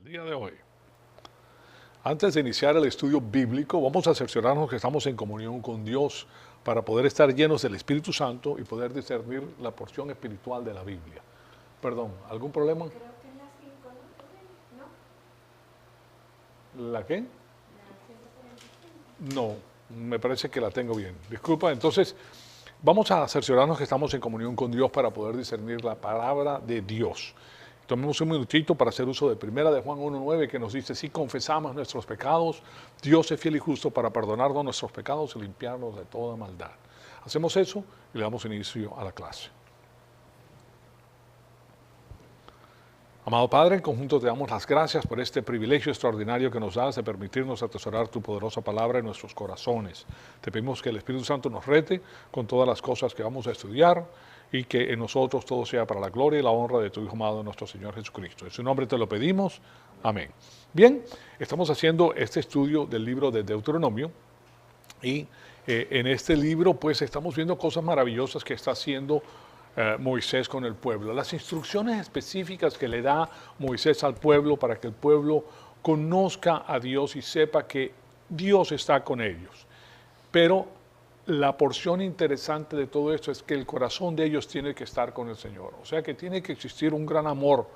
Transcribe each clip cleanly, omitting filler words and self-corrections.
día de hoy. Antes de iniciar el estudio bíblico, vamos a cerciorarnos que estamos en comunión con Dios para poder estar llenos del Espíritu Santo y poder discernir la porción espiritual de la Biblia. Perdón, ¿algún problema? Creo que en las 5 ¿no? ¿La qué? La 145. No, me parece que la tengo bien. Disculpa, entonces vamos a cerciorarnos que estamos en comunión con Dios para poder discernir la palabra de Dios. Tomemos un minutito para hacer uso de Primera de Juan 1:9 que nos dice, si confesamos nuestros pecados, Dios es fiel y justo para perdonarnos nuestros pecados y limpiarnos de toda maldad. Hacemos eso y le damos inicio a la clase. Amado Padre, en conjunto te damos las gracias por este privilegio extraordinario que nos das de permitirnos atesorar tu poderosa palabra en nuestros corazones. Te pedimos que el Espíritu Santo nos rete con todas las cosas que vamos a estudiar y que en nosotros todo sea para la gloria y la honra de tu Hijo amado, nuestro Señor Jesucristo. En su nombre te lo pedimos. Amén. Bien, estamos haciendo este estudio del libro de Deuteronomio y en este libro pues estamos viendo cosas maravillosas que está haciendo Moisés con el pueblo, las instrucciones específicas que le da Moisés al pueblo para que el pueblo conozca a Dios y sepa que Dios está con ellos. Pero la porción interesante de todo esto es que el corazón de ellos tiene que estar con el Señor. O sea que tiene que existir un gran amor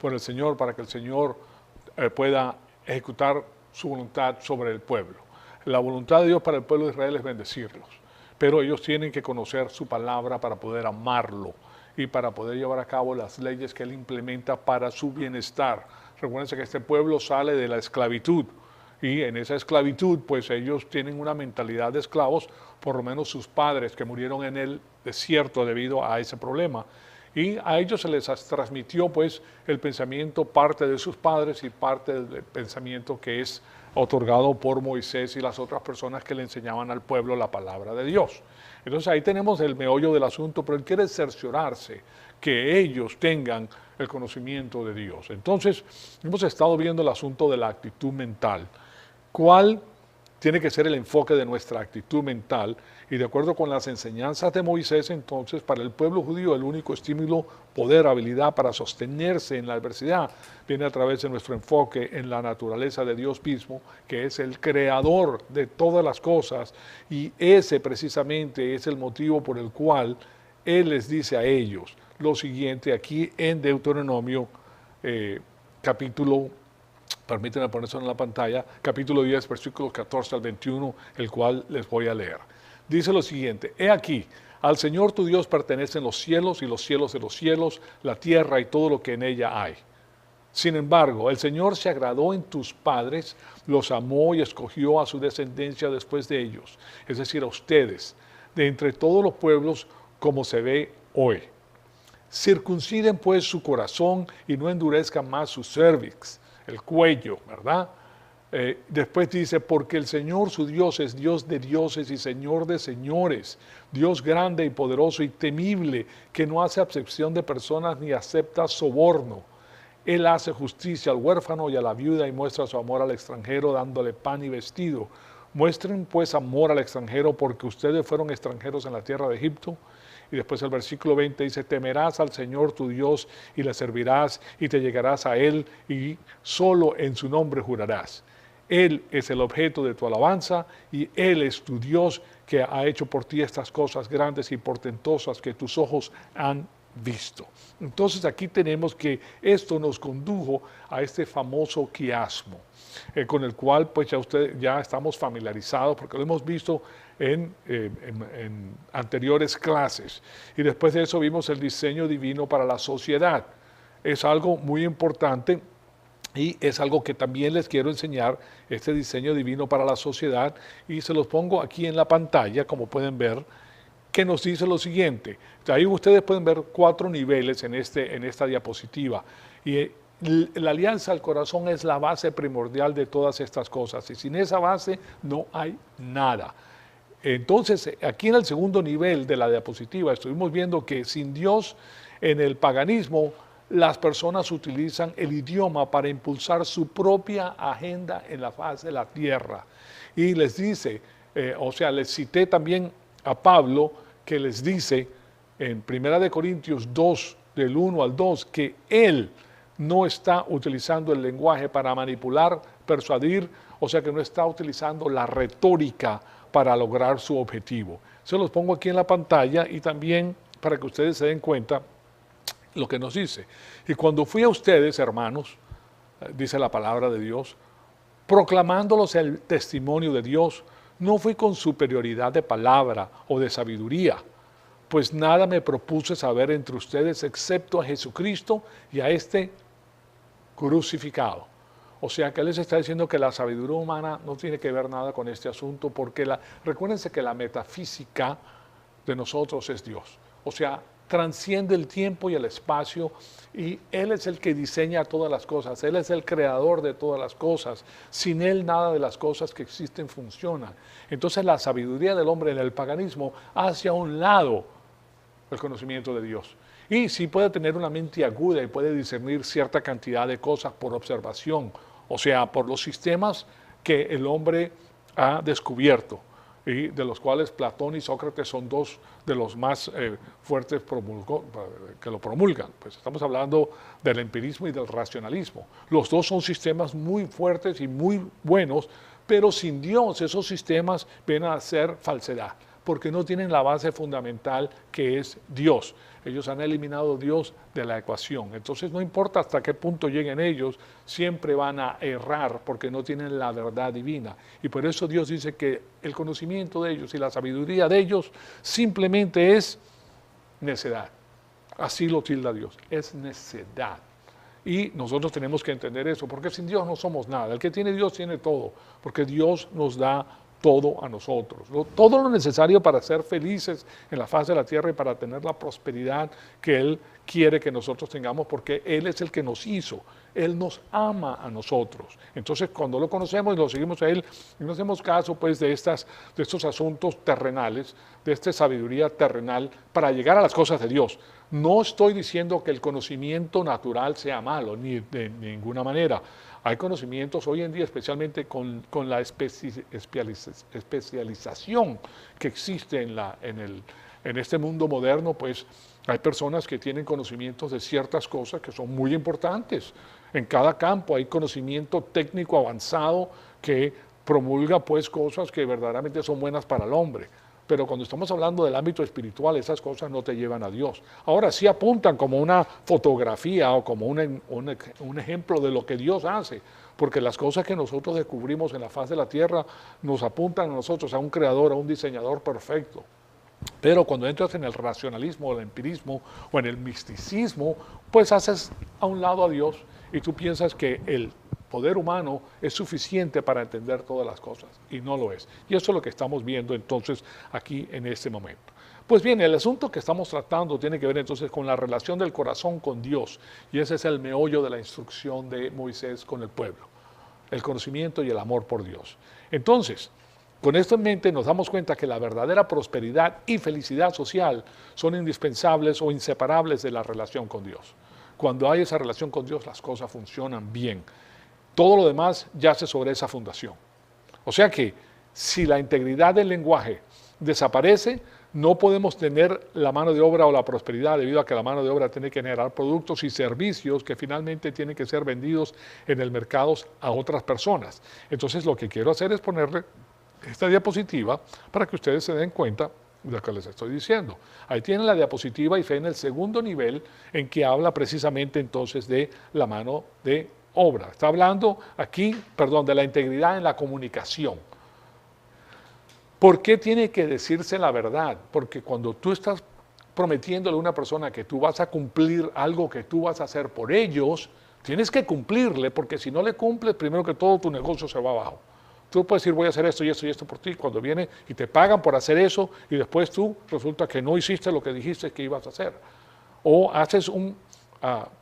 por el Señor para que el Señor pueda ejecutar su voluntad sobre el pueblo. La voluntad de Dios para el pueblo de Israel es bendecirlos. Pero ellos tienen que conocer su palabra para poder amarlo y para poder llevar a cabo las leyes que Él implementa para su bienestar. Recuerden que este pueblo sale de la esclavitud y en esa esclavitud pues ellos tienen una mentalidad de esclavos, por lo menos sus padres que murieron en el desierto debido a ese problema. Y a ellos se les transmitió pues el pensamiento, parte de sus padres y parte del pensamiento que es otorgado por Moisés y las otras personas que le enseñaban al pueblo la palabra de Dios. Entonces ahí tenemos el meollo del asunto, pero él quiere cerciorarse que ellos tengan el conocimiento de Dios. Entonces hemos estado viendo el asunto de la actitud mental. ¿Cuál tiene que ser el enfoque de nuestra actitud mental? Y de acuerdo con las enseñanzas de Moisés, entonces, para el pueblo judío el único estímulo, poder, habilidad para sostenerse en la adversidad viene a través de nuestro enfoque en la naturaleza de Dios mismo, que es el creador de todas las cosas, y ese precisamente es el motivo por el cual Él les dice a ellos lo siguiente aquí en Deuteronomio permítanme poner eso en la pantalla, capítulo 10, versículos 14 al 21, el cual les voy a leer. Dice lo siguiente, he aquí, al Señor tu Dios pertenecen los cielos y los cielos de los cielos, la tierra y todo lo que en ella hay. Sin embargo, el Señor se agradó en tus padres, los amó y escogió a su descendencia después de ellos, es decir, a ustedes, de entre todos los pueblos, como se ve hoy. Circunciden pues su corazón y no endurezcan más su cervix, el cuello, ¿verdad? Después dice, porque el Señor su Dios es Dios de dioses y Señor de señores, Dios grande y poderoso y temible, que no hace acepción de personas ni acepta soborno. Él hace justicia al huérfano y a la viuda y muestra su amor al extranjero dándole pan y vestido. Muestren pues amor al extranjero porque ustedes fueron extranjeros en la tierra de Egipto. Y después el versículo 20 dice, temerás al Señor tu Dios y le servirás y te llegarás a Él y solo en su nombre jurarás. Él es el objeto de tu alabanza y Él es tu Dios que ha hecho por ti estas cosas grandes y portentosas que tus ojos han visto. Entonces aquí tenemos que esto nos condujo a este famoso quiasmo, con el cual pues ya estamos familiarizados porque lo hemos visto en anteriores clases. Y después de eso vimos el diseño divino para la sociedad. Es algo muy importante y es algo que también les quiero enseñar, este diseño divino para la sociedad, y se los pongo aquí en la pantalla, como pueden ver, que nos dice lo siguiente. Ahí ustedes pueden ver 4 niveles en esta diapositiva. Y la alianza al corazón es la base primordial de todas estas cosas. Y sin esa base no hay nada. Entonces, aquí en el segundo nivel de la diapositiva estuvimos viendo que sin Dios, en el paganismo, las personas utilizan el idioma para impulsar su propia agenda en la faz de la tierra. Y les dice, les cité también a Pablo, que les dice en 1 Corintios 2, del 1 al 2, que Él no está utilizando el lenguaje para manipular, persuadir, o sea que no está utilizando la retórica para lograr su objetivo. Se los pongo aquí en la pantalla y también para que ustedes se den cuenta lo que nos dice. Y cuando fui a ustedes, hermanos, dice la palabra de Dios, proclamándolos el testimonio de Dios, no fui con superioridad de palabra o de sabiduría, pues nada me propuse saber entre ustedes excepto a Jesucristo y a este crucificado. O sea que Él les está diciendo que la sabiduría humana no tiene que ver nada con este asunto, porque recuérdense que la metafísica de nosotros es Dios. O sea, transciende el tiempo y el espacio y Él es el que diseña todas las cosas. Él es el creador de todas las cosas. Sin Él nada de las cosas que existen funcionan. Entonces la sabiduría del hombre en el paganismo hace a un lado el conocimiento de Dios. Y sí puede tener una mente aguda y puede discernir cierta cantidad de cosas por observación, o sea, por los sistemas que el hombre ha descubierto, y de los cuales Platón y Sócrates son dos de los más fuertes que lo promulgan. Pues estamos hablando del empirismo y del racionalismo. Los dos son sistemas muy fuertes y muy buenos, pero sin Dios esos sistemas vienen a ser falsedad, porque no tienen la base fundamental que es Dios. Ellos han eliminado a Dios de la ecuación. Entonces no importa hasta qué punto lleguen ellos, siempre van a errar porque no tienen la verdad divina. Y por eso Dios dice que el conocimiento de ellos y la sabiduría de ellos simplemente es necedad. Así lo tilda Dios, es necedad. Y nosotros tenemos que entender eso, porque sin Dios no somos nada. El que tiene Dios tiene todo, porque Dios nos da todo a nosotros, todo lo necesario para ser felices en la faz de la tierra y para tener la prosperidad que Él quiere que nosotros tengamos, porque Él es el que nos hizo, Él nos ama a nosotros. Entonces cuando lo conocemos y lo seguimos a Él y no hacemos caso pues de estos asuntos terrenales, de esta sabiduría terrenal para llegar a las cosas de Dios. No estoy diciendo que el conocimiento natural sea malo, ni de ninguna manera. Hay conocimientos hoy en día, especialmente con la especialización que existe en este mundo moderno, pues hay personas que tienen conocimientos de ciertas cosas que son muy importantes. En cada campo hay conocimiento técnico avanzado que promulga pues cosas que verdaderamente son buenas para el hombre. Pero cuando estamos hablando del ámbito espiritual, esas cosas no te llevan a Dios. Ahora sí apuntan como una fotografía o como un ejemplo de lo que Dios hace, porque las cosas que nosotros descubrimos en la faz de la tierra nos apuntan a nosotros, a un creador, a un diseñador perfecto. Pero cuando entras en el racionalismo, o el empirismo o en el misticismo, pues haces a un lado a Dios y tú piensas que el poder humano es suficiente para entender todas las cosas, y no lo es. Y eso es lo que estamos viendo entonces aquí en este momento. Pues bien, el asunto que estamos tratando tiene que ver entonces con la relación del corazón con Dios, y ese es el meollo de la instrucción de Moisés con el pueblo, el conocimiento y el amor por Dios. Entonces, con esto en mente nos damos cuenta que la verdadera prosperidad y felicidad social son indispensables o inseparables de la relación con Dios. Cuando hay esa relación con Dios, las cosas funcionan bien. Todo lo demás yace sobre esa fundación. O sea que si la integridad del lenguaje desaparece, no podemos tener la mano de obra o la prosperidad, debido a que la mano de obra tiene que generar productos y servicios que finalmente tienen que ser vendidos en el mercado a otras personas. Entonces lo que quiero hacer es ponerle esta diapositiva para que ustedes se den cuenta de lo que les estoy diciendo. Ahí tienen la diapositiva y en el segundo nivel en que habla precisamente entonces de la mano de obra. Está hablando aquí, de la integridad en la comunicación. ¿Por qué tiene que decirse la verdad? Porque cuando tú estás prometiéndole a una persona que tú vas a cumplir algo que tú vas a hacer por ellos, tienes que cumplirle, porque si no le cumples, primero que todo tu negocio se va abajo. Tú puedes decir, voy a hacer esto y esto y esto por ti, cuando viene y te pagan por hacer eso, y después tú resulta que no hiciste lo que dijiste que ibas a hacer. O haces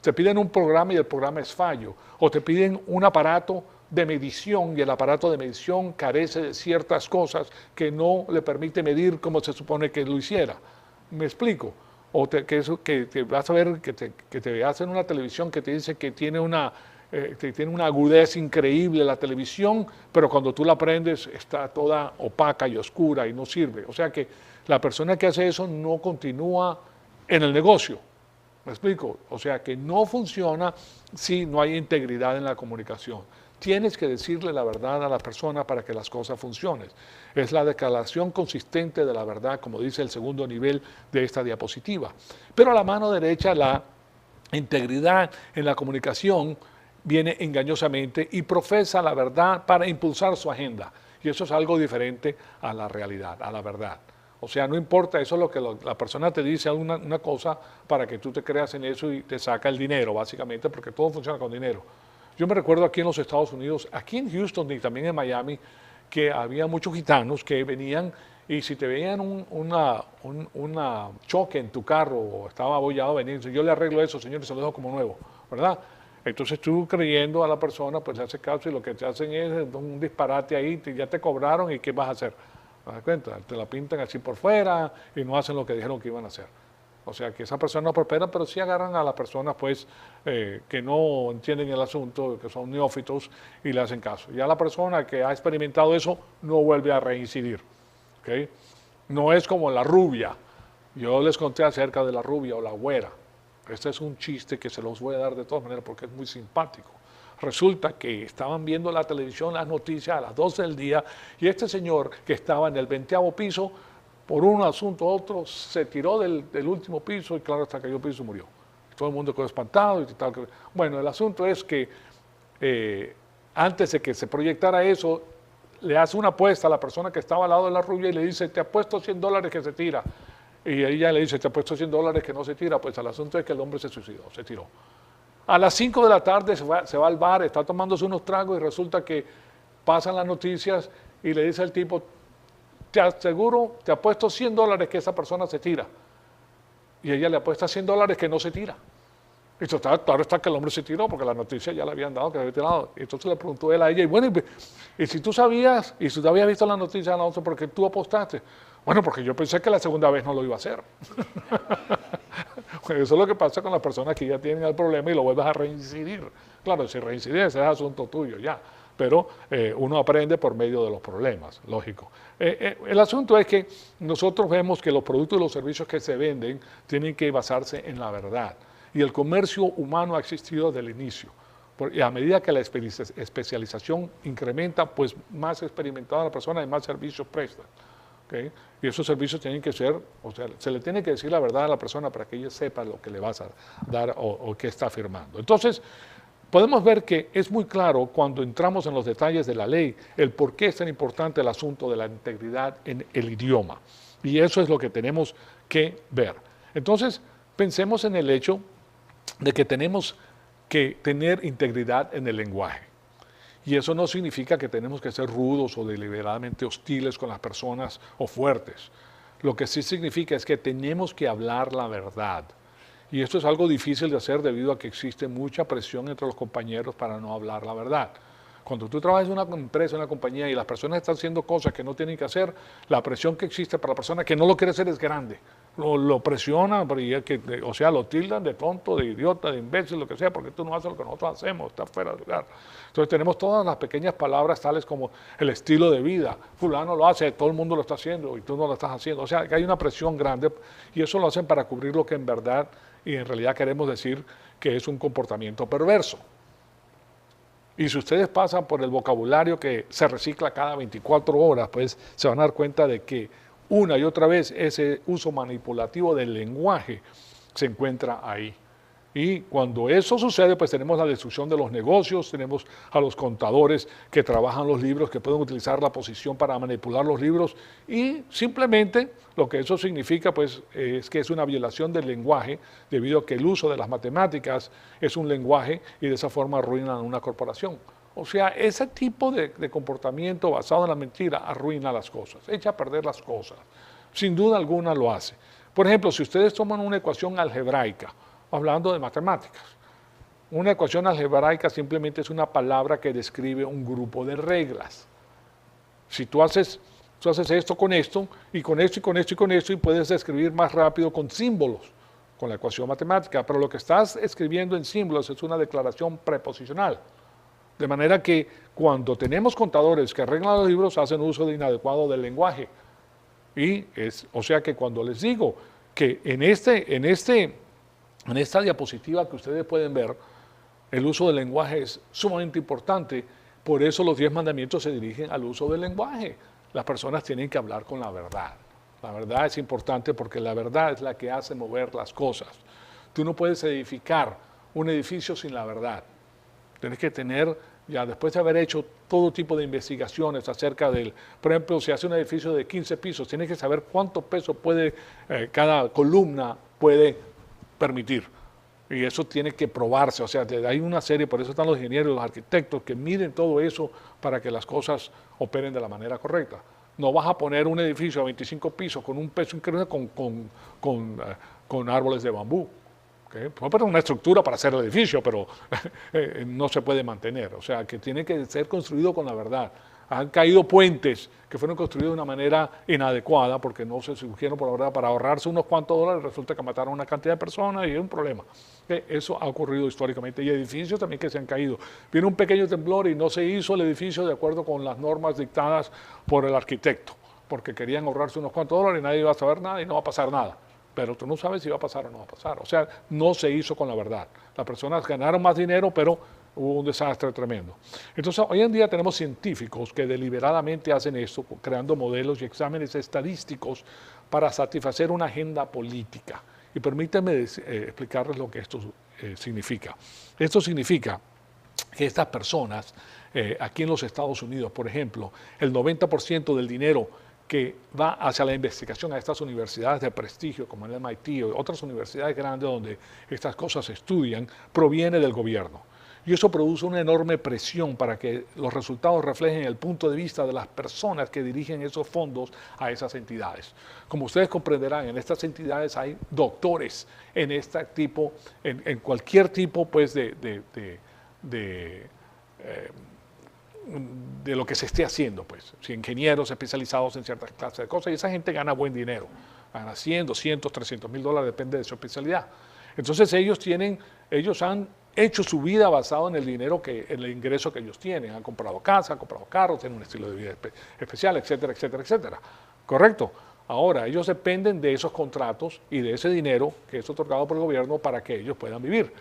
te piden un programa y el programa es fallo, o te piden un aparato de medición y el aparato de medición carece de ciertas cosas que no le permite medir como se supone que lo hiciera. ¿Me explico? O que vas a ver que te hacen una televisión que te dice que tiene una agudez increíble la televisión, pero cuando tú la prendes está toda opaca y oscura y no sirve. O sea que la persona que hace eso no continúa en el negocio. ¿Me explico? O sea que no funciona si no hay integridad en la comunicación. Tienes que decirle la verdad a la persona para que las cosas funcionen. Es la declaración consistente de la verdad, como dice el segundo nivel de esta diapositiva. Pero a la mano derecha, la integridad en la comunicación viene engañosamente y profesa la verdad para impulsar su agenda. Y eso es algo diferente a la realidad, a la verdad. O sea, no importa, eso es lo que la persona te dice una cosa para que tú te creas en eso y te saca el dinero, básicamente, porque todo funciona con dinero. Yo me recuerdo aquí en los Estados Unidos, aquí en Houston y también en Miami, que había muchos gitanos que venían y si te veían una choque en tu carro o estaba abollado, venían y dicen, yo le arreglo eso, señor, y se lo dejo como nuevo, ¿verdad? Entonces tú creyendo a la persona, pues le haces caso y lo que te hacen es un disparate ahí, ya te cobraron y ¿qué vas a hacer? ¿Te das cuenta? Te la pintan así por fuera y no hacen lo que dijeron que iban a hacer. O sea que esa persona no prospera, pero sí agarran a las personas pues que no entienden el asunto, que son neófitos y le hacen caso. Ya la persona que ha experimentado eso no vuelve a reincidir. ¿Okay? No es como la rubia. Yo les conté acerca de la rubia o la güera. Este es un chiste que se los voy a dar de todas maneras porque es muy simpático. Resulta que estaban viendo la televisión, las noticias a las 12 del día y este señor que estaba en el 20º piso, por un asunto u otro, se tiró del último piso y claro, hasta cayó al piso y murió. Todo el mundo quedó espantado y tal. Bueno, el asunto es que antes de que se proyectara eso, le hace una apuesta a la persona que estaba al lado de la rubia y le dice, te apuesto $100 que se tira. Y ella le dice, te apuesto $100 que no se tira. Pues el asunto es que el hombre se suicidó, se tiró. A las 5 de la tarde se va al bar, está tomándose unos tragos y resulta que pasan las noticias y le dice al tipo, te aseguro, te apuesto $100 que esa persona se tira. Y ella le apuesta $100 que no se tira. Y claro está que el hombre se tiró porque la noticia ya le habían dado que se había tirado. Y entonces le preguntó él a ella, y bueno, y si tú sabías, y si tú habías visto la noticia, Alonso, ¿por qué tú apostaste? Bueno, porque yo pensé que la segunda vez no lo iba a hacer. Eso es lo que pasa con las personas que ya tienen el problema y lo vuelves a reincidir. Claro, si reincides ese es asunto tuyo ya, pero uno aprende por medio de los problemas, lógico. El asunto es que nosotros vemos que los productos y los servicios que se venden tienen que basarse en la verdad. Y el comercio humano ha existido desde el inicio. Y a medida que la especialización incrementa, pues más experimentada la persona y más servicios presta. ¿Okay? Y esos servicios tienen que ser, o sea, se le tiene que decir la verdad a la persona para que ella sepa lo que le vas a dar o qué está afirmando. Entonces, podemos ver que es muy claro cuando entramos en los detalles de la ley, el por qué es tan importante el asunto de la integridad en el idioma. Y eso es lo que tenemos que ver. Entonces, pensemos en el hecho de que tenemos que tener integridad en el lenguaje. Y eso no significa que tenemos que ser rudos o deliberadamente hostiles con las personas o fuertes. Lo que sí significa es que tenemos que hablar la verdad. Y esto es algo difícil de hacer debido a que existe mucha presión entre los compañeros para no hablar la verdad. Cuando tú trabajas en una empresa, en una compañía y las personas están haciendo cosas que no tienen que hacer, la presión que existe para la persona que no lo quiere hacer es grande. Lo presionan, o sea, lo tildan de tonto, de idiota, de imbécil, lo que sea, porque tú no haces lo que nosotros hacemos, estás fuera de lugar. Entonces tenemos todas las pequeñas palabras tales como el estilo de vida. Fulano lo hace, todo el mundo lo está haciendo y tú no lo estás haciendo. O sea, que hay una presión grande y eso lo hacen para cubrir lo que en verdad y en realidad queremos decir que es un comportamiento perverso. Y si ustedes pasan por el vocabulario que se recicla cada 24 horas, pues se van a dar cuenta de que una y otra vez ese uso manipulativo del lenguaje se encuentra ahí. Y cuando eso sucede, pues tenemos la destrucción de los negocios, tenemos a los contadores que trabajan los libros, que pueden utilizar la posición para manipular los libros y simplemente lo que eso significa pues es que es una violación del lenguaje debido a que el uso de las matemáticas es un lenguaje y de esa forma arruinan una corporación. O sea, ese tipo de comportamiento basado en la mentira arruina las cosas, echa a perder las cosas. Sin duda alguna lo hace. Por ejemplo, si ustedes toman una ecuación algebraica, hablando de matemáticas, una ecuación algebraica simplemente es una palabra que describe un grupo de reglas. Si tú haces esto con esto, y con esto, y con esto, y con esto, y puedes escribir más rápido con símbolos, con la ecuación matemática, pero lo que estás escribiendo en símbolos es una declaración preposicional. De manera que cuando tenemos contadores que arreglan los libros, hacen uso de inadecuado del lenguaje. O sea que cuando les digo que en este En esta diapositiva que ustedes pueden ver, el uso del lenguaje es sumamente importante, por eso los 10 mandamientos se dirigen al uso del lenguaje. Las personas tienen que hablar con la verdad. La verdad es importante porque la verdad es la que hace mover las cosas. Tú no puedes edificar un edificio sin la verdad. Tienes que tener, ya después de haber hecho todo tipo de investigaciones acerca del, por ejemplo, si hace un edificio de 15 pisos, tienes que saber cuánto peso puede, cada columna puede permitir. Y eso tiene que probarse, o sea, hay una serie, por eso están los ingenieros y los arquitectos que miden todo eso para que las cosas operen de la manera correcta. No vas a poner un edificio a 25 pisos con un peso increíble con árboles de bambú. ¿Okay? Puede poner una estructura para hacer el edificio, pero no se puede mantener. O sea, que tiene que ser construido con la verdad. Han caído puentes que fueron construidos de una manera inadecuada porque no se surgieron por la verdad para ahorrarse unos cuantos dólares, resulta que mataron a una cantidad de personas y es un problema. Eso ha ocurrido históricamente y edificios también que se han caído. Viene un pequeño temblor y no se hizo el edificio de acuerdo con las normas dictadas por el arquitecto porque querían ahorrarse unos cuantos dólares y nadie iba a saber nada y no va a pasar nada. Pero tú no sabes si va a pasar o no va a pasar. O sea, no se hizo con la verdad. Las personas ganaron más dinero, pero hubo un desastre tremendo. Entonces, hoy en día tenemos científicos que deliberadamente hacen esto, creando modelos y exámenes estadísticos para satisfacer una agenda política. Y permítanme explicarles lo que esto significa. Esto significa que estas personas, aquí en los Estados Unidos, por ejemplo, el 90% del dinero que va hacia la investigación a estas universidades de prestigio como el MIT o otras universidades grandes donde estas cosas se estudian, proviene del gobierno. Y eso produce una enorme presión para que los resultados reflejen el punto de vista de las personas que dirigen esos fondos a esas entidades. Como ustedes comprenderán, en estas entidades hay doctores en este tipo, en cualquier tipo pues, de lo que se esté haciendo, pues, si ingenieros especializados en ciertas clases de cosas, y esa gente gana buen dinero, gana 100, 200, 300 mil dólares, depende de su especialidad. Entonces ellos han hecho su vida basado en el dinero, en el ingreso que ellos tienen, han comprado casa, han comprado carros, tienen un estilo de vida especial, etcétera, etcétera, etcétera. ¿Correcto? Ahora, ellos dependen de esos contratos y de ese dinero que es otorgado por el gobierno para que ellos puedan vivir.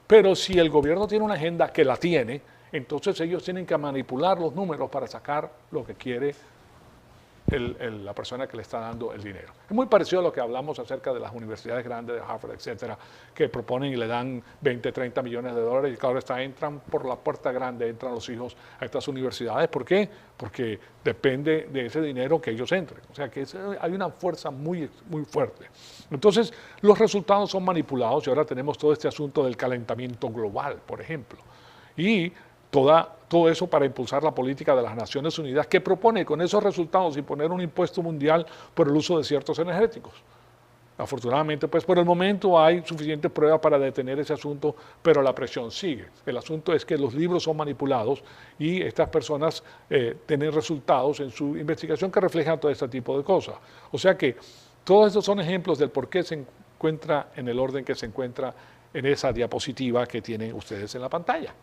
Pero si el gobierno tiene una agenda que la tiene, entonces ellos tienen que manipular los números para sacar lo que quiere la persona que le está dando el dinero. Es muy parecido a lo que hablamos acerca de las universidades grandes de Harvard, etcétera, que proponen y le dan 20, 30 millones de dólares y claro está, entran por la puerta grande, entran los hijos a estas universidades. ¿Por qué? Porque depende de ese dinero que ellos entren. O sea que hay una fuerza muy, muy fuerte. Entonces, los resultados son manipulados y ahora tenemos todo este asunto del calentamiento global, por ejemplo. Y todo eso para impulsar la política de las Naciones Unidas que propone con esos resultados imponer un impuesto mundial por el uso de ciertos energéticos. Afortunadamente, pues por el momento hay suficientes pruebas para detener ese asunto, pero la presión sigue. El asunto es que los libros son manipulados y estas personas tienen resultados en su investigación que reflejan todo este tipo de cosas. O sea que todos estos son ejemplos del por qué se encuentra en el orden que se encuentra en esa diapositiva que tienen ustedes en la pantalla.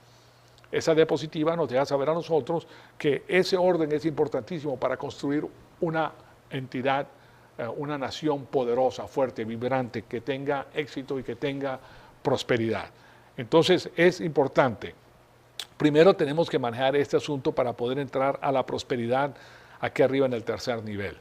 Esa diapositiva nos deja saber a nosotros que ese orden es importantísimo para construir una entidad, una nación poderosa, fuerte, vibrante, que tenga éxito y que tenga prosperidad. Entonces es importante. Primero tenemos que manejar este asunto para poder entrar a la prosperidad aquí arriba en el tercer nivel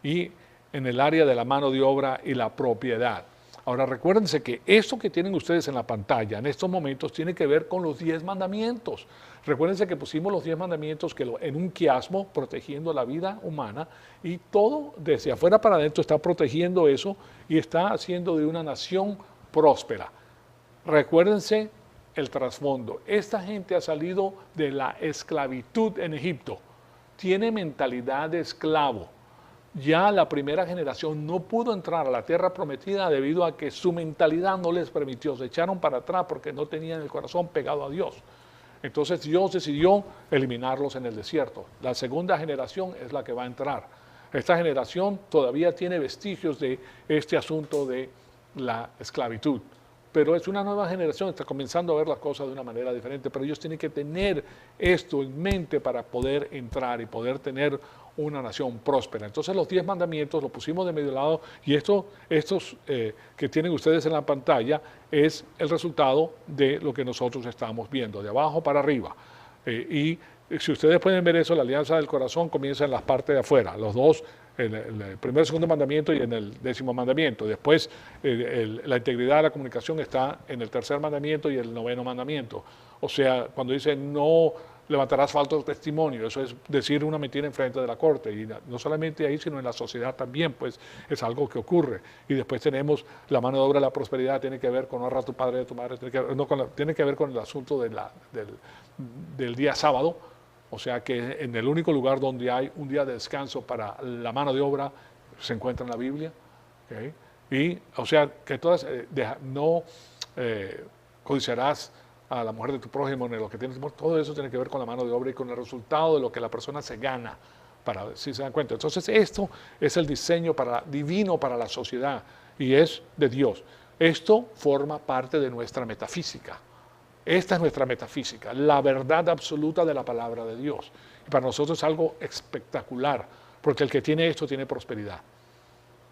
y en el área de la mano de obra y la propiedad. Ahora recuérdense que esto que tienen ustedes en la pantalla en estos momentos tiene que ver con los 10 mandamientos. Recuérdense que pusimos los 10 mandamientos en un quiasmo protegiendo la vida humana y todo desde afuera para adentro está protegiendo eso y está haciendo de una nación próspera. Recuérdense el trasfondo. Esta gente ha salido de la esclavitud en Egipto. Tiene mentalidad de esclavo. Ya la primera generación no pudo entrar a la tierra prometida debido a que su mentalidad no les permitió, se echaron para atrás porque no tenían el corazón pegado a Dios. Entonces Dios decidió eliminarlos en el desierto. La segunda generación es la que va a entrar. Esta generación todavía tiene vestigios de este asunto de la esclavitud. pero es una nueva generación, está comenzando a ver las cosas de una manera diferente, pero ellos tienen que tener esto en mente para poder entrar y poder tener una nación próspera. Entonces los 10 mandamientos los pusimos de medio lado y estos que tienen ustedes en la pantalla es el resultado de lo que nosotros estamos viendo, de abajo para arriba. Y si ustedes pueden ver eso, la alianza del corazón comienza en las partes de afuera, los dos, en el primer y segundo mandamiento y en el 10º mandamiento. Después la integridad de la comunicación está en el tercer mandamiento y el 9º mandamiento. O sea, cuando dice no levantarás falso testimonio, eso es decir una mentira en frente de la corte, y no solamente ahí, sino en la sociedad también, pues es algo que ocurre. Y después tenemos la mano de obra de la prosperidad, tiene que ver con honrar a tu padre y a tu madre, tiene que ver con el asunto del día sábado. O sea que en el único lugar donde hay un día de descanso para la mano de obra se encuentra en la Biblia. ¿Okay? Y, o sea, que no codiciarás a la mujer de tu prójimo ni lo que tienes, todo eso tiene que ver con la mano de obra y con el resultado de lo que la persona se gana, si se dan cuenta. Entonces esto es el diseño divino para la sociedad y es de Dios. Esto forma parte de nuestra metafísica. Esta es nuestra metafísica, la verdad absoluta de la palabra de Dios. Y para nosotros es algo espectacular, porque el que tiene esto tiene prosperidad.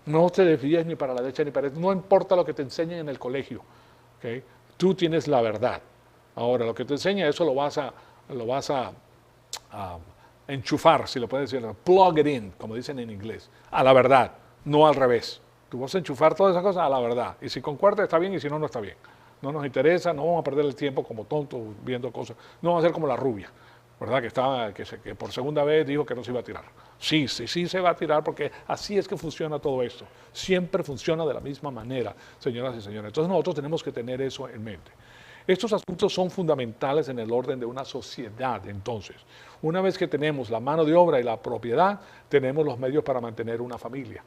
No te desvíes ni para la derecha ni para la izquierda, no importa lo que te enseñen en el colegio. ¿Okay? Tú tienes la verdad. Ahora, lo que te enseña, eso lo vas a enchufar, si lo puedes decir, plug it in, como dicen en inglés, a la verdad, no al revés. Tú vas a enchufar todas esas cosas a la verdad. Y si concuerda está bien y si no, no está bien. No nos interesa, no vamos a perder el tiempo como tontos viendo cosas. No vamos a ser como la rubia, ¿verdad? Que por segunda vez dijo que no se iba a tirar. Sí se va a tirar porque así es que funciona todo esto. Siempre funciona de la misma manera, señoras y señores. Entonces nosotros tenemos que tener eso en mente. Estos asuntos son fundamentales en el orden de una sociedad, entonces. Una vez que tenemos la mano de obra y la propiedad, tenemos los medios para mantener una familia.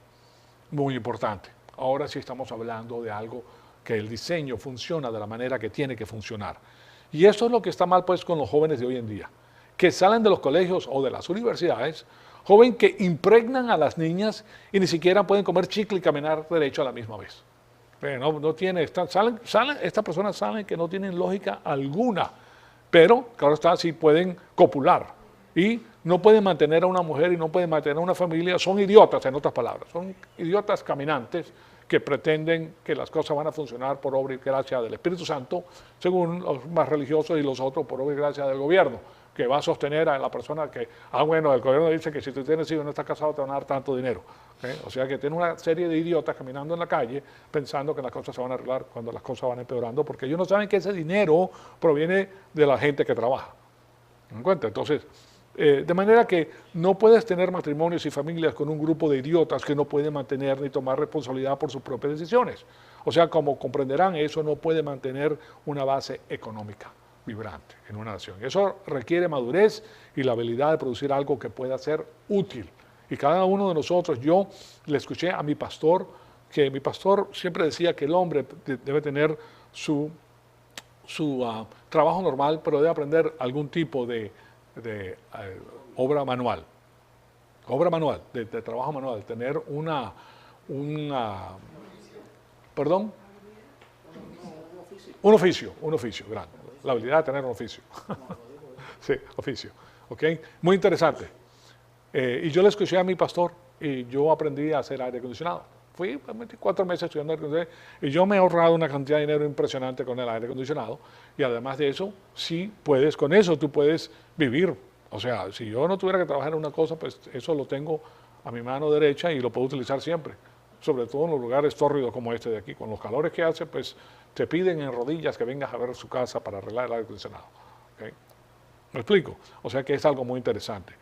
Muy importante. Ahora sí estamos hablando de algo que el diseño funciona de la manera que tiene que funcionar. Y eso es lo que está mal pues con los jóvenes de hoy en día, que salen de los colegios o de las universidades, jóvenes que impregnan a las niñas y ni siquiera pueden comer chicle y caminar derecho a la misma vez. Estas personas saben que no tienen lógica alguna, pero claro está, sí pueden copular y no pueden mantener a una mujer y no pueden mantener a una familia, son idiotas en otras palabras, son idiotas caminantes que pretenden que las cosas van a funcionar por obra y gracia del Espíritu Santo, según los más religiosos, y los otros por obra y gracia del gobierno, que va a sostener a la persona que, el gobierno dice que si tú tienes hijos y no estás casado te van a dar tanto dinero. ¿Okay? O sea que tiene una serie de idiotas caminando en la calle pensando que las cosas se van a arreglar cuando las cosas van empeorando, porque ellos no saben que ese dinero proviene de la gente que trabaja. ¿Me dan cuenta? Entonces, de manera que no puedes tener matrimonios y familias con un grupo de idiotas que no pueden mantener ni tomar responsabilidad por sus propias decisiones. O sea, como comprenderán, eso no puede mantener una base económica vibrante en una nación. Eso requiere madurez y la habilidad de producir algo que pueda ser útil. Y cada uno de nosotros, yo le escuché a mi pastor, que mi pastor siempre decía que el hombre debe tener su trabajo normal, pero debe aprender algún tipo de obra manual, de trabajo manual, tener perdón, un oficio grande, la habilidad de tener un oficio. Sí, oficio, ¿ok? Muy interesante. Y yo le escuché a mi pastor y yo aprendí a hacer aire acondicionado. Fui 24 meses estudiando aire acondicionado y yo me he ahorrado una cantidad de dinero impresionante con el aire acondicionado. Y además de eso, con eso tú puedes vivir. O sea, si yo no tuviera que trabajar en una cosa, pues eso lo tengo a mi mano derecha y lo puedo utilizar siempre. Sobre todo en los lugares tórridos como este de aquí. Con los calores que hace, pues te piden en rodillas que vengas a ver su casa para arreglar el aire acondicionado. ¿Okay? ¿Me explico? O sea que es algo muy interesante.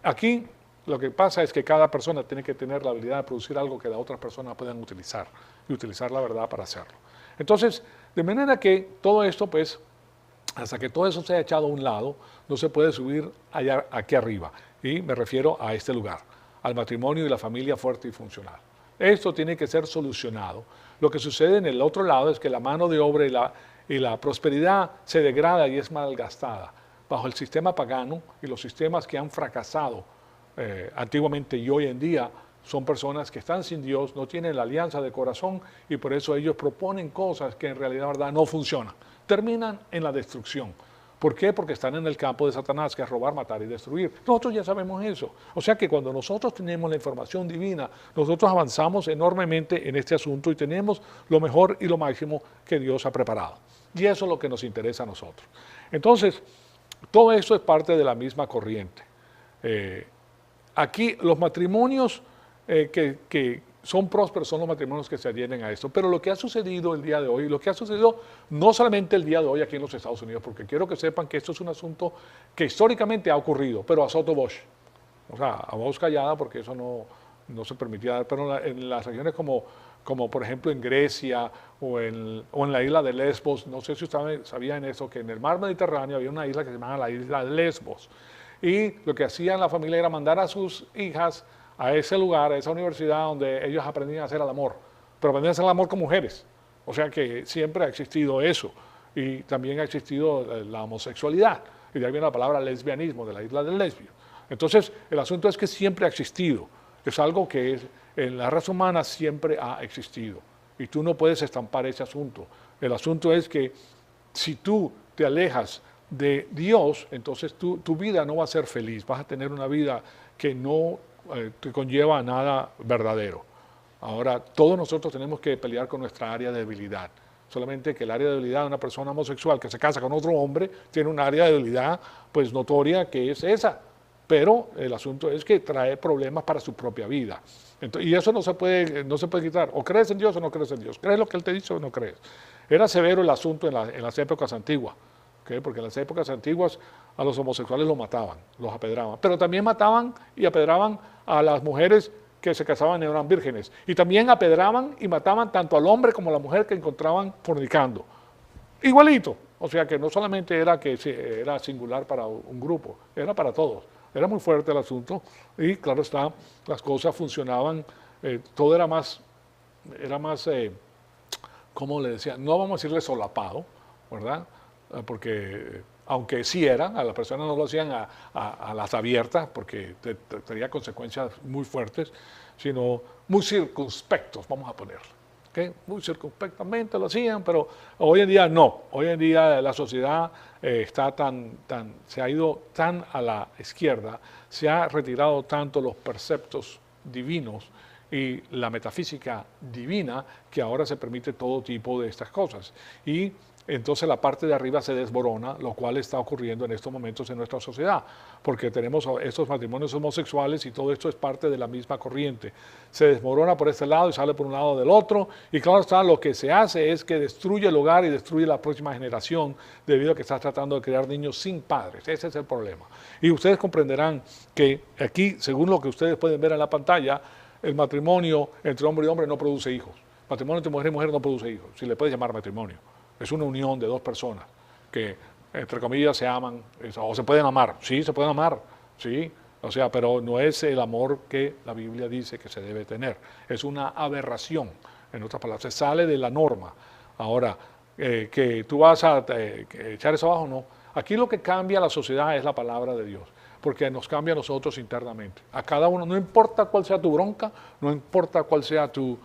Aquí lo que pasa es que cada persona tiene que tener la habilidad de producir algo que las otras personas puedan utilizar y utilizar la verdad para hacerlo. Entonces, de manera que todo esto, pues, hasta que todo eso se haya echado a un lado, no se puede subir aquí arriba. Y me refiero a este lugar, al matrimonio y la familia fuerte y funcional. Esto tiene que ser solucionado. Lo que sucede en el otro lado es que la mano de obra y la prosperidad se degrada y es malgastada bajo el sistema pagano y los sistemas que han fracasado antiguamente y hoy en día son personas que están sin Dios, no tienen la alianza de corazón y por eso ellos proponen cosas que en realidad, verdad, no funcionan. Terminan en la destrucción. ¿Por qué? Porque están en el campo de Satanás, que es robar, matar y destruir. Nosotros ya sabemos eso. O sea que cuando nosotros tenemos la información divina, nosotros avanzamos enormemente en este asunto y tenemos lo mejor y lo máximo que Dios ha preparado. Y eso es lo que nos interesa a nosotros. Entonces, todo eso es parte de la misma corriente. Aquí los matrimonios que son prósperos son los matrimonios que se adhieren a esto. Pero lo que ha sucedido el día de hoy, lo que ha sucedido no solamente el día de hoy aquí en los Estados Unidos, porque quiero que sepan que esto es un asunto que históricamente ha ocurrido, pero a sotto voce. O sea, a voz callada, porque eso no se permitía, pero en las regiones como por ejemplo en Grecia o en la isla de Lesbos, no sé si ustedes sabían eso, que en el mar Mediterráneo había una isla que se llamaba la isla de Lesbos. Y lo que hacían la familia era mandar a sus hijas a ese lugar, a esa universidad donde ellos aprendían a hacer el amor, pero aprendían a hacer el amor con mujeres. O sea que siempre ha existido eso. Y también ha existido la homosexualidad. Y de ahí viene la palabra lesbianismo, de la isla del lesbio. Entonces, el asunto es que siempre ha existido. Es algo que en la raza humana siempre ha existido. Y tú no puedes estampar ese asunto. El asunto es que si tú te alejas de Dios, entonces tu vida no va a ser feliz. Vas a tener una vida que no te conlleva a nada verdadero. Ahora, todos nosotros tenemos que pelear con nuestra área de debilidad. Solamente que el área de debilidad de una persona homosexual que se casa con otro hombre tiene un área de debilidad pues notoria que es esa. Pero el asunto es que trae problemas para su propia vida. Entonces, y eso no se puede quitar. O crees en Dios o no crees en Dios. ¿Crees lo que Él te dice o no crees? Era severo el asunto en las épocas antiguas. ¿Okay? Porque en las épocas antiguas a los homosexuales los mataban, los apedraban. Pero también mataban y apedraban a las mujeres que se casaban y eran vírgenes. Y también apedraban y mataban tanto al hombre como a la mujer que encontraban fornicando. Igualito. O sea que no solamente era singular para un grupo, era para todos. Era muy fuerte el asunto y claro está, las cosas funcionaban, todo era más, ¿cómo le decía? No vamos a decirle solapado, ¿verdad? Porque aunque sí eran, a las personas no lo hacían a las abiertas, porque tenía consecuencias muy fuertes, sino muy circunspectos, vamos a ponerlo. ¿Okay? Muy circunspectamente lo hacían, pero hoy en día no. Hoy en día la sociedad se ha ido tan a la izquierda, se ha retirado tanto los preceptos divinos y la metafísica divina que ahora se permite todo tipo de estas cosas. Y entonces la parte de arriba se desmorona, lo cual está ocurriendo en estos momentos en nuestra sociedad, porque tenemos estos matrimonios homosexuales y todo esto es parte de la misma corriente. Se desmorona por este lado y sale por un lado del otro, y claro está, lo que se hace es que destruye el hogar y destruye la próxima generación debido a que estás tratando de crear niños sin padres. Ese es el problema. Y ustedes comprenderán que aquí, según lo que ustedes pueden ver en la pantalla, el matrimonio entre hombre y hombre no produce hijos. Matrimonio entre mujer y mujer no produce hijos, si le puedes llamar matrimonio. Es una unión de dos personas que, entre comillas, se aman, o se pueden amar. Sí, se pueden amar, sí. O sea, pero no es el amor que la Biblia dice que se debe tener. Es una aberración, en otras palabras. Se sale de la norma. Ahora, que tú vas a echar eso abajo, no. Aquí lo que cambia la sociedad es la palabra de Dios, porque nos cambia a nosotros internamente. A cada uno, no importa cuál sea tu bronca, no importa cuál sea tu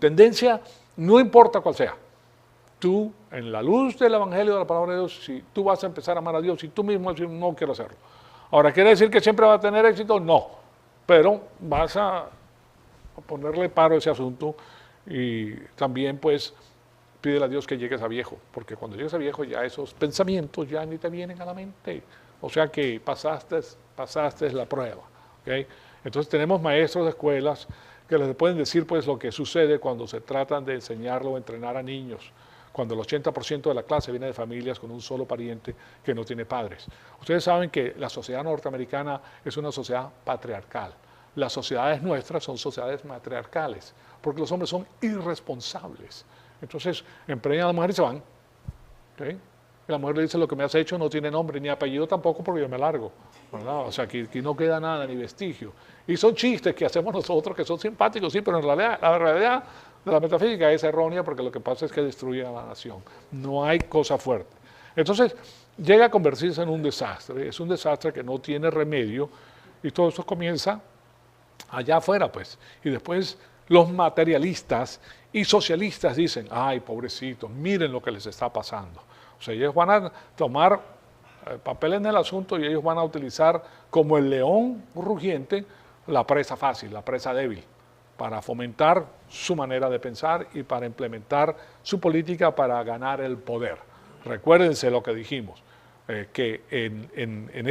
tendencia, no importa cuál sea. Tú, en la luz del Evangelio de la palabra de Dios, si tú vas a empezar a amar a Dios, si tú mismo decir, no quiero hacerlo. Ahora, ¿quiere decir que siempre va a tener éxito? No, pero vas a ponerle paro a ese asunto y también pues pídele a Dios que llegues a viejo, porque cuando llegues a viejo ya esos pensamientos ya ni te vienen a la mente. O sea que pasaste la prueba. ¿Okay? Entonces tenemos maestros de escuelas que les pueden decir pues lo que sucede cuando se tratan de enseñarlo o entrenar a niños, cuando el 80% de la clase viene de familias con un solo pariente que no tiene padres. Ustedes saben que la sociedad norteamericana es una sociedad patriarcal. Las sociedades nuestras son sociedades matriarcales, porque los hombres son irresponsables. Entonces, empreñan a la mujer y se van. ¿Okay? Y la mujer le dice, lo que me has hecho no tiene nombre ni apellido tampoco porque yo me largo. ¿Verdad? O sea, aquí no queda nada, ni vestigio. Y son chistes que hacemos nosotros que son simpáticos, sí, pero en realidad, la realidad de la metafísica es errónea porque lo que pasa es que destruye a la nación. No hay cosa fuerte. Entonces, llega a convertirse en un desastre. Es un desastre que no tiene remedio y todo eso comienza allá afuera, pues. Y después los materialistas y socialistas dicen, ay, pobrecitos, miren lo que les está pasando. O sea, ellos van a tomar papel en el asunto y ellos van a utilizar como el león rugiente la presa fácil, la presa débil, para fomentar su manera de pensar y para implementar su política para ganar el poder. Recuérdense lo que dijimos, que en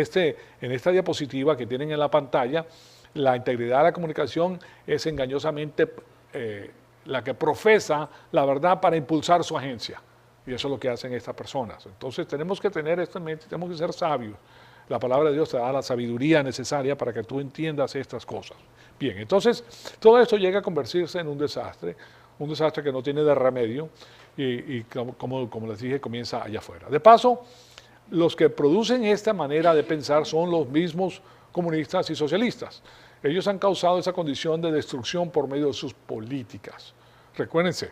esta diapositiva que tienen en la pantalla, la integridad de la comunicación es engañosamente la que profesa la verdad para impulsar su agencia. Y eso es lo que hacen estas personas. Entonces tenemos que tener esto en mente, tenemos que ser sabios. La palabra de Dios te da la sabiduría necesaria para que tú entiendas estas cosas. Bien, entonces todo esto llega a convertirse en un desastre que no tiene de remedio y como les dije, comienza allá afuera. De paso, los que producen esta manera de pensar son los mismos comunistas y socialistas. Ellos han causado esa condición de destrucción por medio de sus políticas. Recuérdense,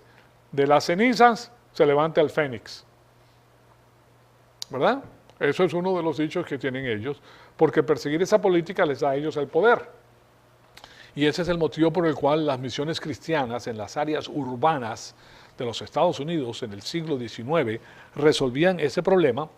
de las cenizas se levanta el fénix, ¿verdad? Eso es uno de los dichos que tienen ellos, porque perseguir esa política les da a ellos el poder. Y ese es el motivo por el cual las misiones cristianas en las áreas urbanas de los Estados Unidos en el siglo XIX resolvían ese problema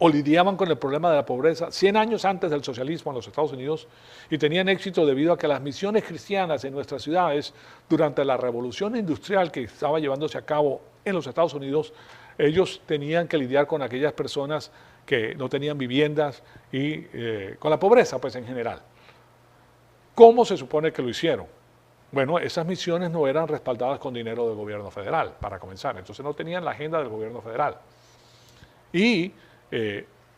o lidiaban con el problema de la pobreza 100 años antes del socialismo en los Estados Unidos y tenían éxito debido a que las misiones cristianas en nuestras ciudades durante la revolución industrial que estaba llevándose a cabo en los Estados Unidos, ellos tenían que lidiar con aquellas personas que no tenían viviendas y con la pobreza pues en general. ¿Cómo se supone que lo hicieron? Bueno, esas misiones no eran respaldadas con dinero del gobierno federal, para comenzar, entonces no tenían la agenda del gobierno federal. Y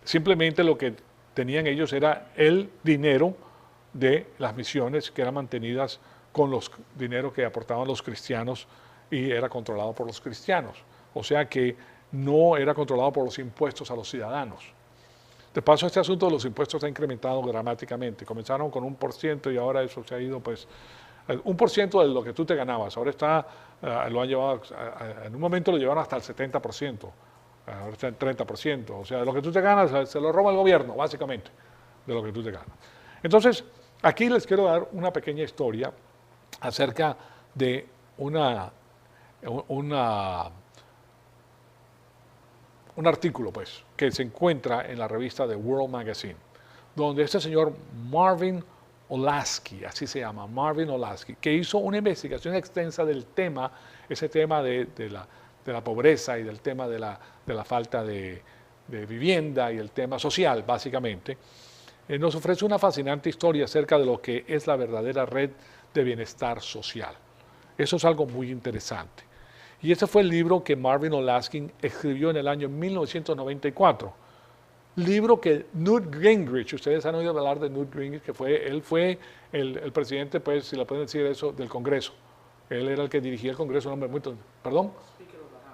simplemente lo que tenían ellos era el dinero de las misiones que eran mantenidas con los dineros que aportaban los cristianos y era controlado por los cristianos. O sea que no era controlado por los impuestos a los ciudadanos. De paso, este asunto de los impuestos ha incrementado dramáticamente. Comenzaron con 1% y ahora eso se ha ido, pues, 1% de lo que tú te ganabas. Ahora está, lo han llevado, en un momento lo llevaron hasta el 70%. Ahora está en 30%. O sea, de lo que tú te ganas se lo roba el gobierno, básicamente, de lo que tú te ganas. Entonces, aquí les quiero dar una pequeña historia acerca de un artículo pues, que se encuentra en la revista The World Magazine, donde este señor Marvin Olasky, así se llama, Marvin Olasky, que hizo una investigación extensa del tema, ese tema de la pobreza y del tema de la falta de vivienda y el tema social, básicamente, nos ofrece una fascinante historia acerca de lo que es la verdadera red de bienestar social. Eso es algo muy interesante. Y ese fue el libro que Marvin Olasky escribió en el año 1994. Libro que Newt Gingrich, ustedes han oído hablar de Newt Gingrich, que él fue el presidente, pues, si le pueden decir eso, del Congreso. Él era el que dirigía el Congreso, un hombre muy... ¿Perdón?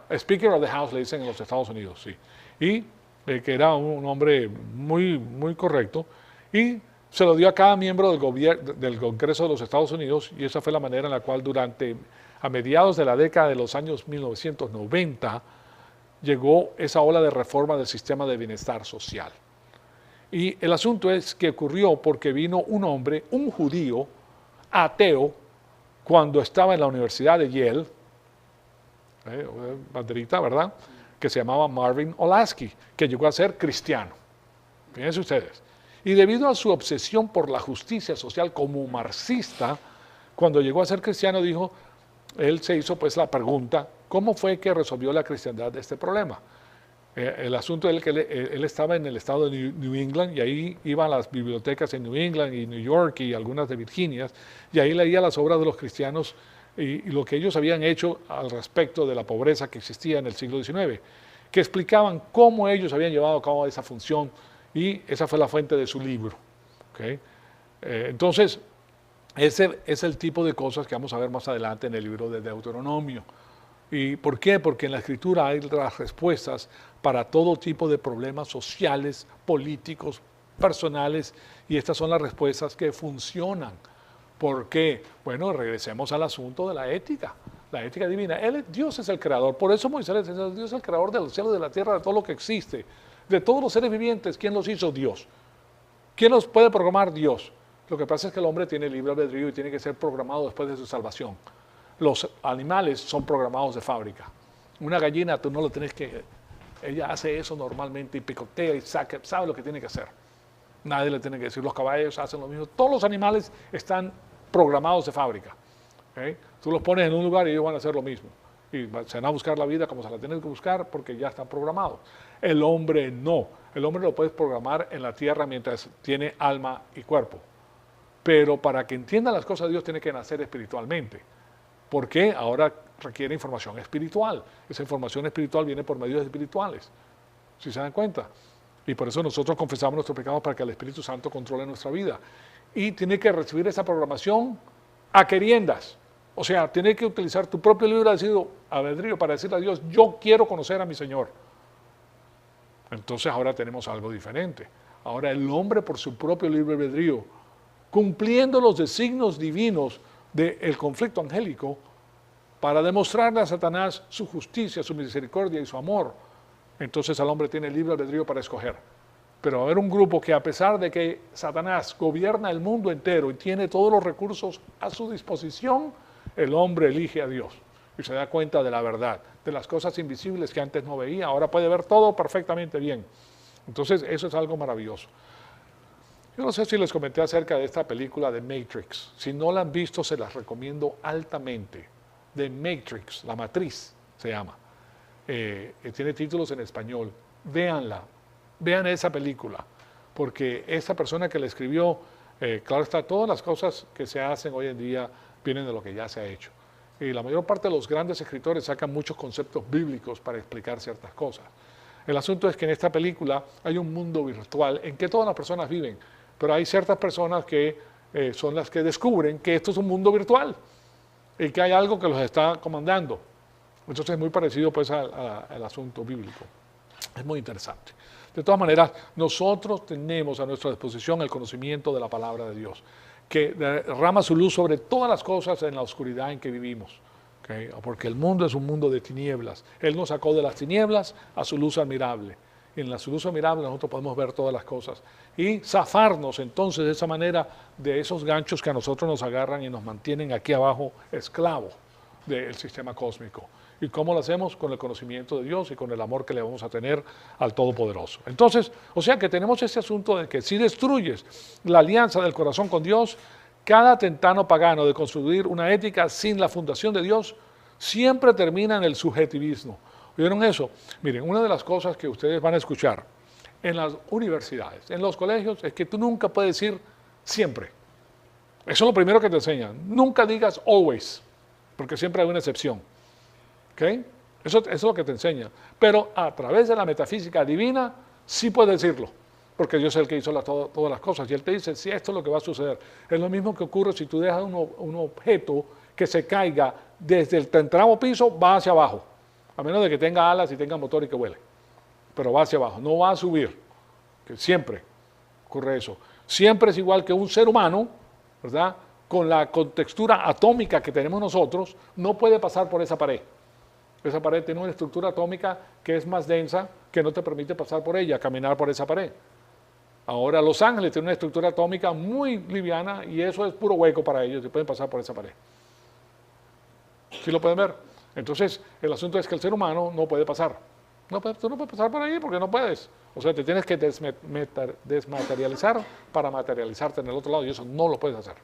Speaker of the House, le dicen en los Estados Unidos, sí. Y que era un hombre muy, muy correcto. Y se lo dio a cada miembro del Congreso de los Estados Unidos, y esa fue la manera en la cual a mediados de la década de los años 1990, llegó esa ola de reforma del sistema de bienestar social. Y el asunto es que ocurrió porque vino un hombre, un judío, ateo, cuando estaba en la Universidad de Yale, banderita, ¿verdad?, que se llamaba Marvin Olasky, que llegó a ser cristiano. Fíjense ustedes. Y debido a su obsesión por la justicia social como marxista, cuando llegó a ser cristiano, él se hizo pues la pregunta, ¿cómo fue que resolvió la cristiandad de este problema? El asunto es que él estaba en el estado de New England y ahí iba a las bibliotecas en New England y New York y algunas de Virginia, y ahí leía las obras de los cristianos y lo que ellos habían hecho al respecto de la pobreza que existía en el siglo XIX, que explicaban cómo ellos habían llevado a cabo esa función, y esa fue la fuente de su libro. ¿Okay? Entonces, ese es el tipo de cosas que vamos a ver más adelante en el libro de Deuteronomio. ¿Y por qué? Porque en la Escritura hay las respuestas para todo tipo de problemas sociales, políticos, personales, y estas son las respuestas que funcionan. ¿Por qué? Bueno, regresemos al asunto de la ética divina. Dios es el creador, por eso Moisés dice, Dios es el creador del cielo, de la tierra, de todo lo que existe, de todos los seres vivientes. ¿Quién los hizo? Dios. ¿Quién los puede programar? Dios. Lo que pasa es que el hombre tiene libre albedrío y tiene que ser programado después de su salvación. Los animales son programados de fábrica. Una gallina tú no lo tienes que... Ella hace eso normalmente y picotea y saca, sabe lo que tiene que hacer. Nadie le tiene que decir. Los caballos hacen lo mismo. Todos los animales están programados de fábrica. ¿Okay? Tú los pones en un lugar y ellos van a hacer lo mismo. Y se van a buscar la vida como se la tienen que buscar porque ya están programados. El hombre no. El hombre lo puedes programar en la tierra mientras tiene alma y cuerpo. Pero para que entienda las cosas de Dios tiene que nacer espiritualmente. ¿Por qué? Ahora requiere información espiritual. Esa información espiritual viene por medios espirituales. ¿Sí se dan cuenta? Y por eso nosotros confesamos nuestros pecados para que el Espíritu Santo controle nuestra vida. Y tiene que recibir esa programación a queriendas. O sea, tiene que utilizar tu propio libre albedrío para decirle a Dios, yo quiero conocer a mi Señor. Entonces ahora tenemos algo diferente. Ahora el hombre por su propio libre albedrío, cumpliendo los designios divinos del conflicto angélico, para demostrarle a Satanás su justicia, su misericordia y su amor, entonces el hombre tiene libre albedrío para escoger. Pero va a haber un grupo que a pesar de que Satanás gobierna el mundo entero y tiene todos los recursos a su disposición, el hombre elige a Dios y se da cuenta de la verdad, de las cosas invisibles que antes no veía, ahora puede ver todo perfectamente bien. Entonces eso es algo maravilloso. Yo no sé si les comenté acerca de esta película de Matrix. Si no la han visto, se las recomiendo altamente. The Matrix, La Matriz se llama. Tiene títulos en español. Véanla, vean esa película, porque esa persona que la escribió, claro está, todas las cosas que se hacen hoy en día vienen de lo que ya se ha hecho. Y la mayor parte de los grandes escritores sacan muchos conceptos bíblicos para explicar ciertas cosas. El asunto es que en esta película hay un mundo virtual en que todas las personas viven, pero hay ciertas personas que son las que descubren que esto es un mundo virtual y que hay algo que los está comandando. Entonces es muy parecido pues al asunto bíblico. Es muy interesante. De todas maneras, nosotros tenemos a nuestra disposición el conocimiento de la palabra de Dios, que derrama su luz sobre todas las cosas en la oscuridad en que vivimos. ¿Okay? Porque el mundo es un mundo de tinieblas. Él nos sacó de las tinieblas a su luz admirable. Y en la su luz admirable nosotros podemos ver todas las cosas y zafarnos entonces de esa manera de esos ganchos que a nosotros nos agarran y nos mantienen aquí abajo esclavos del sistema cósmico. ¿Y cómo lo hacemos? Con el conocimiento de Dios y con el amor que le vamos a tener al Todopoderoso. Entonces, o sea que tenemos ese asunto de que si destruyes la alianza del corazón con Dios, cada tentano pagano de construir una ética sin la fundación de Dios siempre termina en el subjetivismo. ¿Vieron eso? Miren, una de las cosas que ustedes van a escuchar en las universidades, en los colegios, es que tú nunca puedes decir siempre. Eso es lo primero que te enseñan. Nunca digas always, porque siempre hay una excepción. ¿Okay? Eso es lo que te enseñan. Pero a través de la metafísica divina, sí puedes decirlo, porque Dios es el que hizo todas las cosas. Y Él te dice, si esto es lo que va a suceder. Es lo mismo que ocurre si tú dejas un objeto que se caiga desde el 30º piso, va hacia abajo. A menos de que tenga alas y tenga motor y que vuele. Pero va hacia abajo, no va a subir. Que siempre ocurre eso. Siempre es igual que un ser humano, ¿verdad? Con la contextura atómica que tenemos nosotros, no puede pasar por esa pared. Esa pared tiene una estructura atómica que es más densa, que no te permite pasar por ella, caminar por esa pared. Ahora Los Ángeles tiene una estructura atómica muy liviana y eso es puro hueco para ellos y pueden pasar por esa pared. ¿Sí lo pueden ver? Entonces, el asunto es que el ser humano no puede pasar. Tú no puedes pasar por ahí porque no puedes. O sea, te tienes que desmaterializar para materializarte en el otro lado y eso no lo puedes hacer.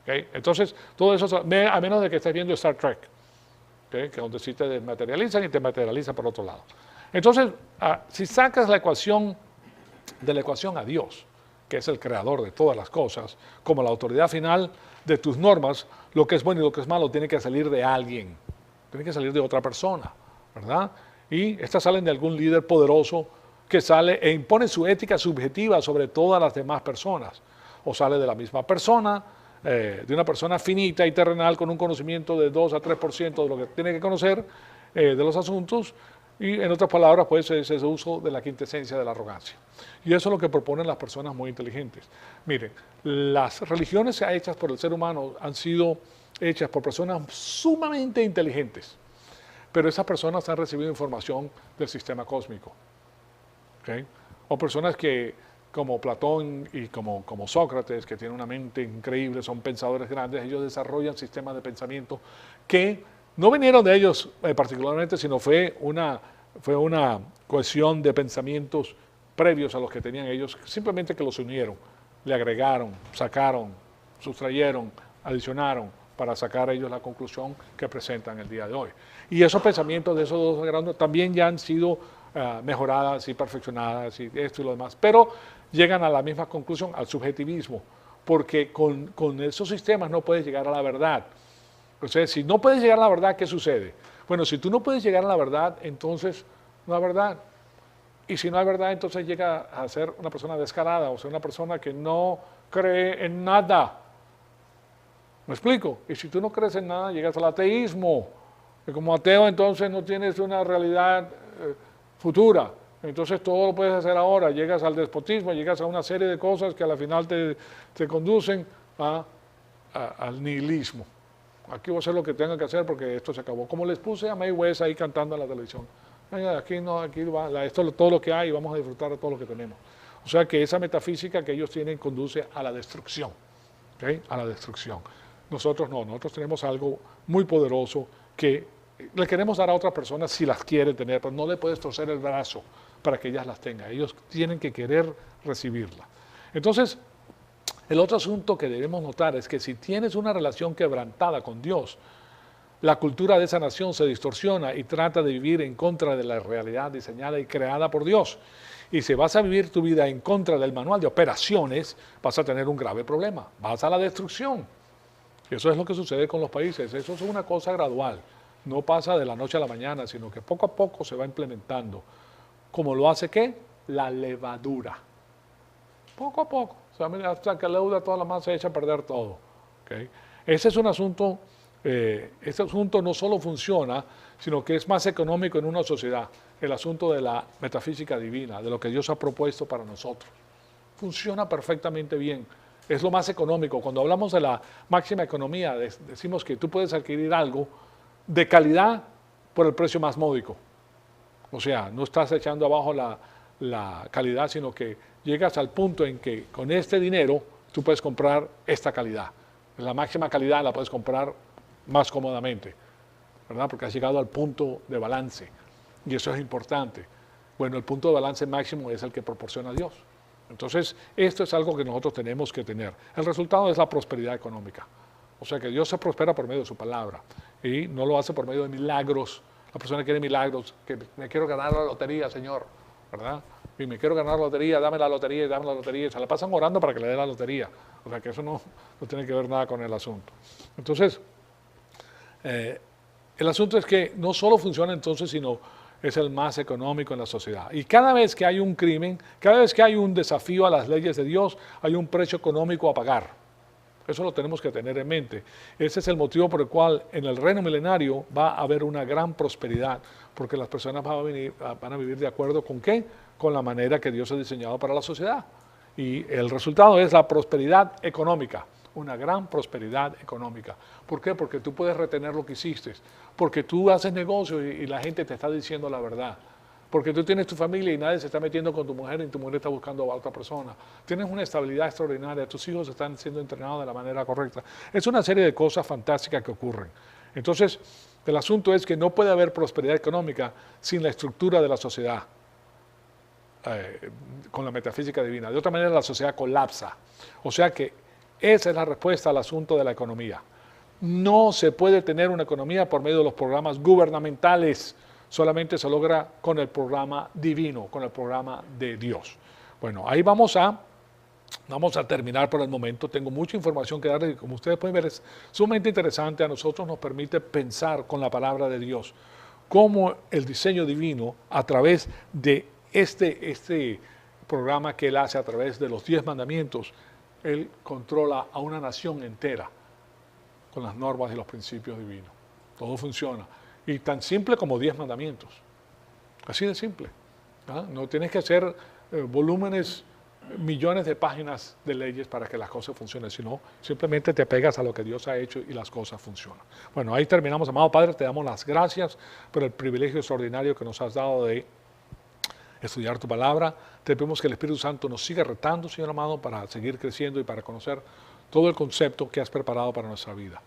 ¿Okay? Entonces, todo eso, a menos de que estés viendo Star Trek, ¿okay? Que donde sí te desmaterializan y te materializan por otro lado. Entonces, si sacas la ecuación de la ecuación a Dios, que es el creador de todas las cosas, como la autoridad final de tus normas, lo que es bueno y lo que es malo tiene que salir de alguien, tiene que salir de otra persona, ¿verdad? Y estas salen de algún líder poderoso que sale e impone su ética subjetiva sobre todas las demás personas, o sale de la misma persona, de una persona finita y terrenal con un conocimiento de 2 a 3% de lo que tiene que conocer de los asuntos, y en otras palabras, pues es ese uso de la quintesencia de la arrogancia. Y eso es lo que proponen las personas muy inteligentes. Miren, las religiones hechas por el ser humano han sido hechas por personas sumamente inteligentes, pero esas personas han recibido información del sistema cósmico. ¿Okay? O personas que como Platón y como Sócrates, que tienen una mente increíble, son pensadores grandes, ellos desarrollan sistemas de pensamiento que no vinieron de ellos particularmente, sino fue una cohesión de pensamientos previos a los que tenían ellos, simplemente que los unieron, le agregaron, sacaron, sustrayeron, adicionaron, para sacar ellos la conclusión que presentan el día de hoy. Y esos pensamientos de esos dos grandes también ya han sido mejoradas y perfeccionadas y esto y lo demás, pero llegan a la misma conclusión, al subjetivismo, porque con esos sistemas no puedes llegar a la verdad. O sea, si no puedes llegar a la verdad, ¿qué sucede? Bueno, si tú no puedes llegar a la verdad, entonces no hay verdad. Y si no hay verdad, entonces llega a ser una persona descarada, o sea, una persona que no cree en nada. ¿Me explico? Y si tú no crees en nada, llegas al ateísmo. Y como ateo, entonces no tienes una realidad futura. Entonces todo lo puedes hacer ahora. Llegas al despotismo, llegas a una serie de cosas que al final te conducen al nihilismo. Aquí voy a hacer lo que tenga que hacer porque esto se acabó. Como les puse a Mae West ahí cantando en la televisión. Aquí no, aquí va, esto es todo lo que hay y vamos a disfrutar de todo lo que tenemos. O sea que esa metafísica que ellos tienen conduce a la destrucción. ¿Okay? A la destrucción. Nosotros no, nosotros tenemos algo muy poderoso que le queremos dar a otras personas si las quieren tener, pero no le puedes torcer el brazo para que ellas las tengan. Ellos tienen que querer recibirla. Entonces, el otro asunto que debemos notar es que si tienes una relación quebrantada con Dios, la cultura de esa nación se distorsiona y trata de vivir en contra de la realidad diseñada y creada por Dios. Y si vas a vivir tu vida en contra del manual de operaciones, vas a tener un grave problema. Vas a la destrucción. Y eso es lo que sucede con los países. Eso es una cosa gradual. No pasa de la noche a la mañana, sino que poco a poco se va implementando. ¿Cómo lo hace qué? La levadura. Poco a poco. O sea, hasta que leuda toda la masa se echa a perder todo. ¿Okay? Ese es un asunto, este asunto no solo funciona, sino que es más económico en una sociedad. El asunto de la metafísica divina, de lo que Dios ha propuesto para nosotros. Funciona perfectamente bien. Es lo más económico. Cuando hablamos de la máxima economía, decimos que tú puedes adquirir algo de calidad por el precio más módico. O sea, no estás echando abajo la calidad, sino que llegas al punto en que con este dinero tú puedes comprar esta calidad. La máxima calidad la puedes comprar más cómodamente, ¿verdad? Porque has llegado al punto de balance. Y eso es importante. Bueno, el punto de balance máximo es el que proporciona Dios. Entonces, esto es algo que nosotros tenemos que tener. El resultado es la prosperidad económica. O sea, que Dios se prospera por medio de su palabra y no lo hace por medio de milagros. La persona quiere milagros, que me quiero ganar la lotería, Señor, ¿verdad? Y me quiero ganar la lotería, dame la lotería y dame la lotería. Y se la pasan orando para que le dé la lotería. O sea, que eso no tiene que ver nada con el asunto. Entonces, el asunto es que no solo funciona entonces, sino es el más económico en la sociedad. Y cada vez que hay un crimen, cada vez que hay un desafío a las leyes de Dios, hay un precio económico a pagar. Eso lo tenemos que tener en mente. Ese es el motivo por el cual en el reino milenario va a haber una gran prosperidad, porque las personas van a vivir de acuerdo con ¿qué? Con la manera que Dios ha diseñado para la sociedad. Y el resultado es la prosperidad económica. Una gran prosperidad económica. ¿Por qué? Porque tú puedes retener lo que hiciste, porque tú haces negocio y la gente te está diciendo la verdad, porque tú tienes tu familia y nadie se está metiendo con tu mujer y tu mujer está buscando a otra persona. Tienes una estabilidad extraordinaria, tus hijos están siendo entrenados de la manera correcta. Es una serie de cosas fantásticas que ocurren. Entonces, el asunto es que no puede haber prosperidad económica sin la estructura de la sociedad, con la metafísica divina. De otra manera, la sociedad colapsa. O sea que esa es la respuesta al asunto de la economía. No se puede tener una economía por medio de los programas gubernamentales, solamente se logra con el programa divino, con el programa de Dios. Bueno, ahí vamos a terminar por el momento. Tengo mucha información que darles y como ustedes pueden ver es sumamente interesante. A nosotros nos permite pensar con la palabra de Dios, cómo el diseño divino a través de este programa que Él hace a través de los 10 mandamientos, Él controla a una nación entera con las normas y los principios divinos. Todo funciona. Y tan simple como 10 mandamientos. Así de simple. ¿Ah? No tienes que hacer volúmenes, millones de páginas de leyes para que las cosas funcionen, sino simplemente te pegas a lo que Dios ha hecho y las cosas funcionan. Bueno, ahí terminamos. Amado Padre, te damos las gracias por el privilegio extraordinario que nos has dado de estudiar tu palabra. Te pedimos que el Espíritu Santo nos siga retando, Señor amado, para seguir creciendo y para conocer todo el concepto que has preparado para nuestra vida.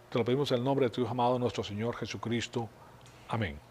Te lo pedimos en el nombre de tu Hijo amado, nuestro Señor Jesucristo. Amén.